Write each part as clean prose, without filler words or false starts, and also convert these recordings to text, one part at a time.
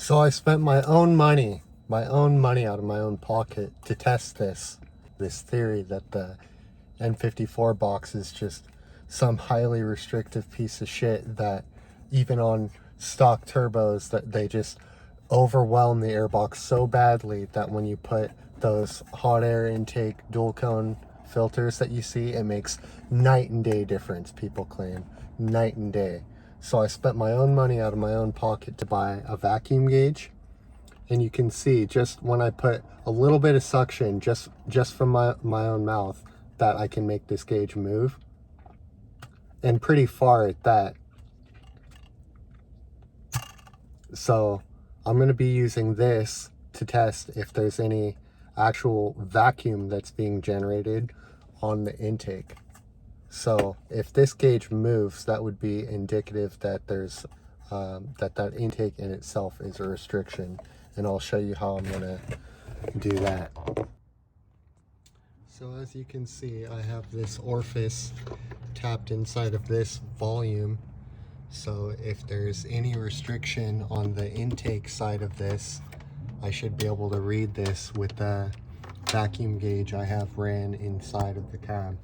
So I spent my own money out of my own pocket to test this theory that the n54 box is just some highly restrictive piece of shit that even on stock turbos that they just overwhelm the airbox so badly that when you put those hot air intake dual cone filters that you see, it makes night and day difference. People claim night and day. So I spent my own money out of my own pocket to buy a vacuum gauge, and you can see just when I put a little bit of suction just from my own mouth that I can make this gauge move, and pretty far at that. So I'm going to be using this to test if there's any actual vacuum that's being generated on the intake. So if this gauge moves, that would be indicative that there's that intake in itself is a restriction, and I'll show you how I'm going to do that. So as you can see, I have this orifice tapped inside of this volume. So if there's any restriction on the intake side of this, I should be able to read this with the vacuum gauge I have ran inside of the cab.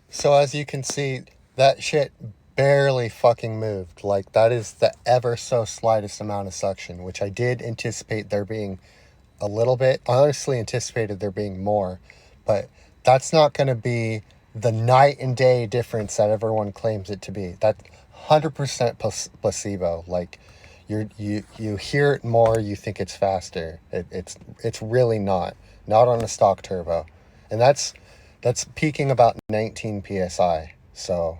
So as you can see, that shit barely fucking moved. Like, that is the ever so slightest amount of suction, which I did anticipate there being a little bit. I honestly anticipated there being more, but that's not going to be the night and day difference that everyone claims it to be. That's 100% placebo. Like, you hear it more, you think it's faster. It's really not on a stock turbo, and that's peaking about 19 psi. So